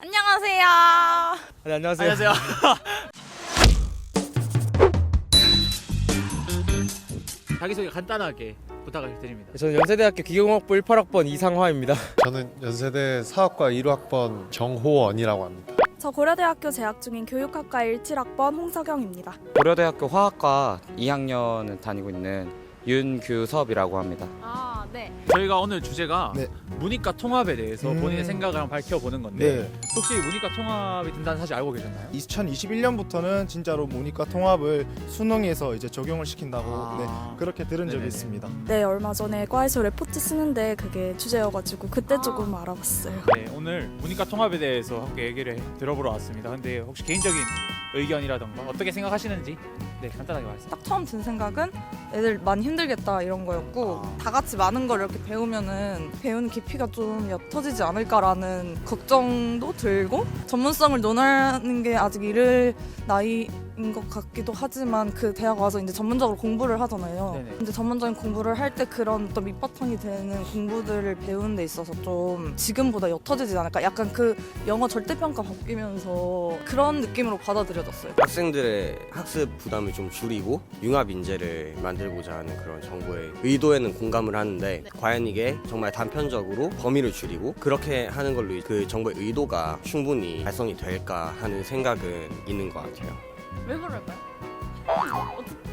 안녕하세요. 네, 안녕하세요. 안녕하세요. 자기소개 간단하게 부탁을 드립니다. 저는 연세대학교 기계공학부 18학번 이상화입니다. 저는 연세대 사학과 1학번 정호원이라고 합니다. 저 고려대학교 재학 중인 교육학과 17학번 홍석영입니다. 고려대학교 화학과 2학년을 다니고 있는 윤규섭이라고 합니다. 아, 네. 저희가 오늘 주제가 네. 문이과 통합에 대해서 본인의 생각을 한번 밝혀보는 건데 네. 혹시 문이과 통합이 된다는 사실 알고 계셨나요? 2021년부터는 진짜로 문이과 통합을 수능에서 이제 적용을 시킨다고 아. 네, 그렇게 들은 적이 네네네. 있습니다. 네, 얼마 전에 과에서 레포트 쓰는데 그게 주제여가지고 그때 조금 알아봤어요. 네, 오늘 문이과 통합에 대해서 함께 얘기를 들어보러 왔습니다. 근데 혹시 개인적인 의견이라던가 어떻게 생각하시는지 네, 간단하게 말씀해 딱 처음 든 생각은 애들 많이 힘들겠다 이런 거였고 다 같이 많은 걸 이렇게 배우면은 배우는 깊이가 좀 옅어지지 않을까라는 걱정도 들고 전문성을 논하는 게 아직 이를 나이인 것 같기도 하지만 그 대학 와서 이제 전문적으로 공부를 하잖아요. 네네. 근데 전문적인 공부를 할 때 그런 또 밑바탕이 되는 공부들을 배우는 데 있어서 좀 지금보다 옅어지지 않을까 약간 그 영어 절대평가 바뀌면서 그런 느낌으로 받아들여졌어요. 학생들의 학습 부담을 좀 줄이고 융합 인재를 만들고자 하는 그런 정부의 의도에는 공감을 하는데 과연 이게 정말 단편적으로 범위를 줄이고 그렇게 하는 걸로 그 정부의 의도가 충분히 달성이 될까 하는 생각은 있는 것 같아요. 왜 그럴까요?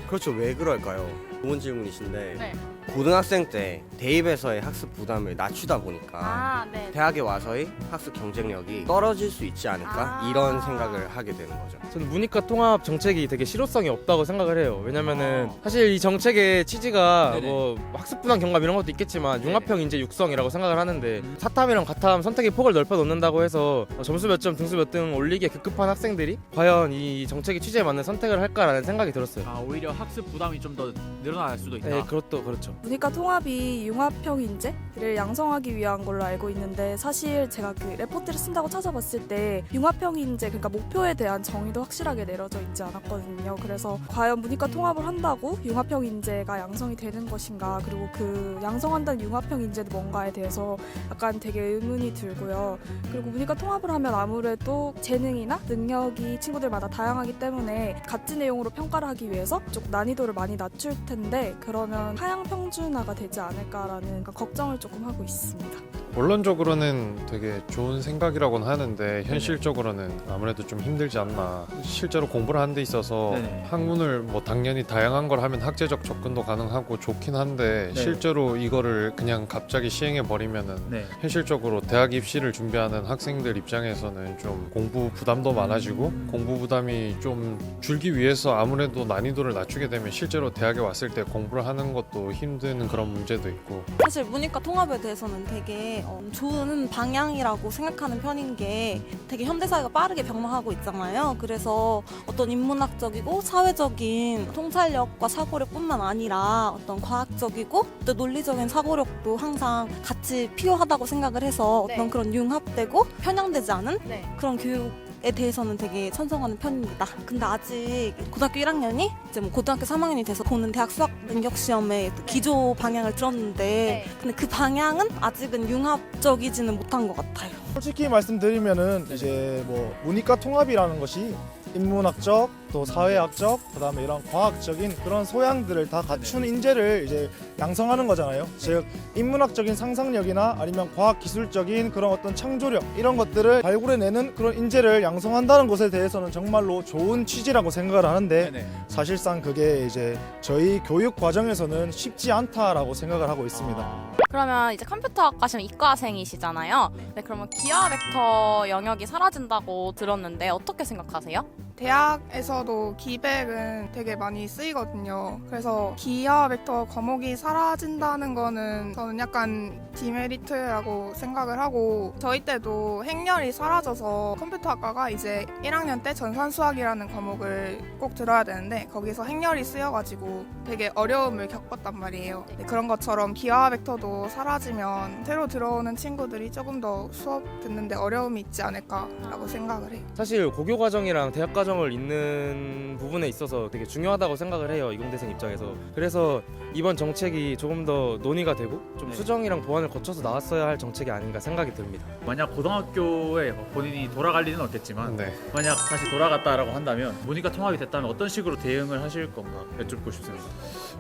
그렇죠. 왜 그럴까요? 좋은 질문이신데 네. 고등학생 때 대입에서의 학습 부담을 낮추다 보니까 네. 대학에 와서의 학습 경쟁력이 떨어질 수 있지 않을까 이런 생각을 하게 되는 거죠. 저는 문이과 통합 정책이 되게 실효성이 없다고 생각을 해요. 왜냐면은 사실 이 정책의 취지가 네네. 뭐 학습 분담 경감 이런 것도 있겠지만 융합형 인재 육성이라고 생각을 하는데 사탐이랑 가탐 선택의 폭을 넓혀 놓는다고 해서 점수 몇 점, 등수 몇 등 올리기에 급급한 학생들이 과연 이 정책의 취지에 맞는 선택을 할까라는 생각이 들었어요. 아, 오히려 학습 부담이 좀 더 늘어날 수도 있다. 네, 그것도 그렇죠. 문이과 통합이 융합형 인재를 양성하기 위한 걸로 알고 있는데 사실 제가 그 레포트를 쓴다고 찾아봤을 때 융합형 인재 그러니까 목표에 대한 정의도 확실하게 내려져 있지 않았거든요. 그래서 과연 문이과 통합을 한다고 융합형 인재가 양성이 되는 것인가 그리고 그 양성한다는 융합형 인재는 뭔가에 대해서 약간 되게 의문이 들고요. 그리고 문이과 통합을 하면 아무래도 재능이나 능력이 친구들마다 다양하기 때문에 같은 내용으로 평가를 하기 위해서 좀 난이도를 많이 낮출 텐데 그러면 하향 평준화가 되지 않을까라는 걱정을 조금 하고 있습니다. 원론적으로는 되게 좋은 생각이라고는 하는데 현실적으로는 아무래도 좀 힘들지 않나. 실제로 공부를 하는 데 있어서 네네. 학문을 뭐 당연히 다양한 걸 하면 학제적 접근도 가능하고 좋긴 한데 네. 실제로 이거를 그냥 갑자기 시행해 버리면은 네. 현실적으로 대학 입시를 준비하는 학생들 입장에서는 좀 공부 부담도 많아지고 공부 부담이 좀 줄기 위해서 아무래도 난이도를 낮추게 되면 실제로 대학에 왔을 때 공부를 하는 것도 힘든 그런 문제도 있고. 사실 문이과 통합에 대해서는 되게 좋은 방향이라고 생각하는 편인 게 되게 현대사회가 빠르게 변화하고 있잖아요. 그래서 어떤 인문학적이고 사회적인 통찰력과 사고력뿐만 아니라 어떤 과학적이고 또 논리적인 사고력도 항상 같이 필요하다고 생각을 해서 어떤 그런 융합되고 편향되지 않은 그런 교육에 대해서는 되게 찬성하는 편입니다. 근데 아직 고등학교 1학년이 이제 뭐 고등학교 3학년이 돼서 보는 대학 수학 능력 시험의 기조 방향을 들었는데 근데 그 방향은 아직은 융합적이지는 못한 것 같아요. 솔직히 말씀드리면은 이제 뭐 문이과 통합이라는 것이 인문학적 또 사회학적 그다음에 이런 과학적인 그런 소양들을 다 갖춘 인재를 이제 양성하는 거잖아요. 즉 인문학적인 상상력이나 아니면 과학기술적인 그런 어떤 창조력 이런 것들을 발굴해내는 그런 인재를 양성한다는 것에 대해서는 정말로 좋은 취지라고 생각을 하는데 네네. 사실상 그게 이제 저희 교육 과정에서는 쉽지 않다라고 생각을 하고 있습니다. 그러면 이제 컴퓨터학 가시면 이과생이시잖아요. 네, 그러면 기하 벡터 영역이 사라진다고 들었는데 어떻게 생각하세요? 대학에서도 기백은 되게 많이 쓰이거든요. 그래서 기하 벡터 과목이 사라진다는 거는 저는 약간 디메리트라고 생각을 하고 저희 때도 행렬이 사라져서 컴퓨터학과가 이제 1학년 때 전산수학이라는 과목을 꼭 들어야 되는데 거기서 행렬이 쓰여가지고 되게 어려움을 겪었단 말이에요. 네, 그런 것처럼 기하 벡터도 사라지면 새로 들어오는 친구들이 조금 더 수업 듣는데 어려움이 있지 않을까라고 생각을 해요. 사실 고교 과정이랑 대학 과정을 잇는 만드는 부분에 있어서 되게 중요하다고 생각을 해요. 이공대생 입장에서. 그래서 이번 정책이 조금 더 논의가 되고 좀 네. 수정이랑 보완을 거쳐서 나왔어야 할 정책이 아닌가 생각이 듭니다. 만약 고등학교에 본인이 돌아갈 리는 없겠지만 네. 만약 다시 돌아갔다라고 한다면 문이과 통합이 됐다면 어떤 식으로 대응을 하실 건가 여쭙고 싶습니다.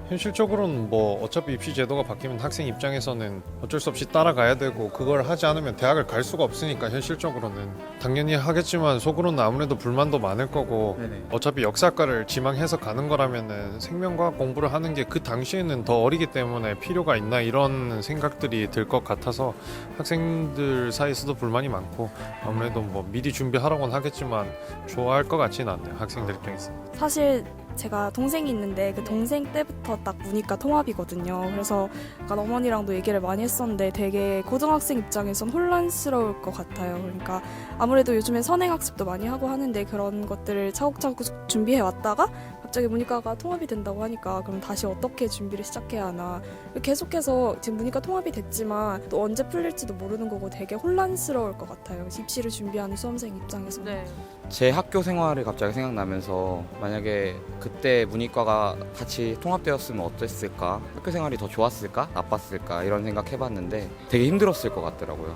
현실적으로는 뭐 어차피 입시 제도가 바뀌면 학생 입장에서는 어쩔 수 없이 따라가야 되고 그걸 하지 않으면 대학을 갈 수가 없으니까 현실적으로는 당연히 하겠지만 속으로는 아무래도 불만도 많을 거고 네네. 어차피 역사과를 지망해서 가는 거라면은 생명과학 공부를 하는 게 그 당시에는 더 어리기 때문에 필요가 있나 이런 생각들이 들 것 같아서 학생들 사이에서도 불만이 많고 아무래도 뭐 미리 준비하라고는 하겠지만 좋아할 것 같지는 않네요. 학생들 입장에서. 사실 제가 동생이 있는데 그 동생 때부터 딱 문이과 통합이거든요. 그래서 약간 어머니랑도 얘기를 많이 했었는데 되게 고등학생 입장에선 혼란스러울 것 같아요. 그러니까 아무래도 요즘에 선행학습도 많이 하고 하는데 그런 것들을 차곡차곡 준비해 왔다가 갑자기 문이과가 통합이 된다고 하니까 그럼 다시 어떻게 준비를 시작해야 하나. 계속해서 지금 문이과 통합이 됐지만 또 언제 풀릴지도 모르는 거고 되게 혼란스러울 것 같아요. 입시를 준비하는 수험생 입장에서는. 네. 제 학교 생활이 갑자기 생각나면서 만약에 그때 문이과가 같이 통합되었으면 어땠을까? 학교 생활이 더 좋았을까? 나빴을까? 이런 생각 해봤는데 되게 힘들었을 것 같더라고요.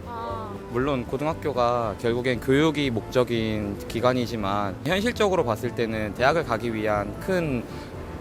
물론 고등학교가 결국엔 교육이 목적인 기관이지만 현실적으로 봤을 때는 대학을 가기 위한 큰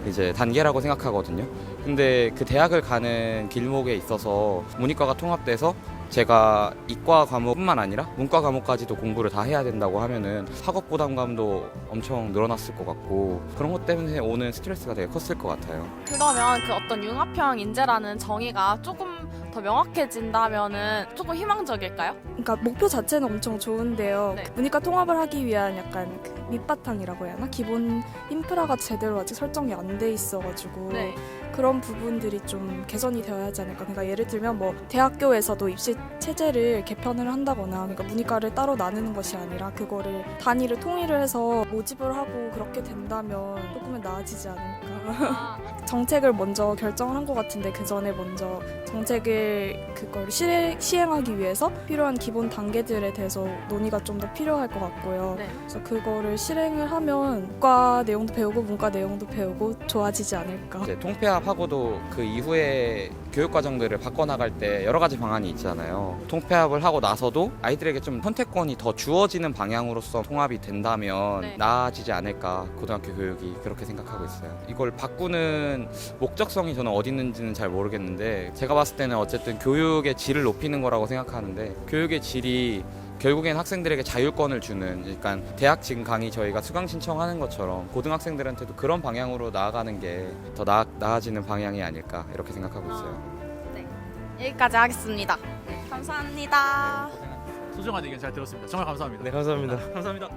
이제 단계라고 생각하거든요. 근데 그 대학을 가는 길목에 있어서 문이과가 통합돼서 제가 이과 과목뿐만 아니라 문과 과목까지도 공부를 다 해야 된다고 하면은 학업 부담감도 엄청 늘어났을 것 같고 그런 것 때문에 오는 스트레스가 되게 컸을 것 같아요. 그러면 그 어떤 융합형 인재라는 정의가 조금 더 명확해진다면은 조금 희망적일까요? 그러니까 목표 자체는 엄청 좋은데요. 네. 문이과 통합을 하기 위한 약간 그 밑바탕이라고 해야 하나? 기본 인프라가 제대로 아직 설정이 안 돼 있어가지고 네. 그런 부분들이 좀 개선이 되어야 하지 않을까. 그러니까 예를 들면 뭐 대학교에서도 입시 체제를 개편을 한다거나 그러니까 문이과를 따로 나누는 것이 아니라 그거를 단위를 통일을 해서 모집을 하고 그렇게 된다면 조금은 나아지지 않을까. 정책을 먼저 결정을 한 것 같은데 그 전에 먼저 정책을 그걸 시행하기 위해서 필요한 기본 단계들에 대해서 논의가 좀 더 필요할 것 같고요. 네. 그래서 그거를 실행을 하면 문과 내용도 배우고 문과 내용도 배우고 좋아지지 않을까. 이제 통폐합하고도 그 이후에 교육 과정들을 바꿔나갈 때 여러 가지 방안이 있잖아요. 통폐합을 하고 나서도 아이들에게 좀 선택권이 더 주어지는 방향으로서 통합이 된다면 네. 나아지지 않을까 고등학교 교육이 그렇게 생각하고 있어요. 이걸 바꾸는 목적성이 저는 어디 있는지는 잘 모르겠는데 제가 봤을 때는 어쨌든 교육의 질을 높이는 거라고 생각하는데 교육의 질이 결국엔 학생들에게 자율권을 주는 그러니까 대학 지금 강의 저희가 수강 신청하는 것처럼 고등학생들한테도 그런 방향으로 나아가는 게 더 나아지는 방향이 아닐까 이렇게 생각하고 있어요. 여기까지 하겠습니다. 감사합니다. 소중한 의견 잘 들었습니다. 정말 감사합니다. 네, 감사합니다. 감사합니다.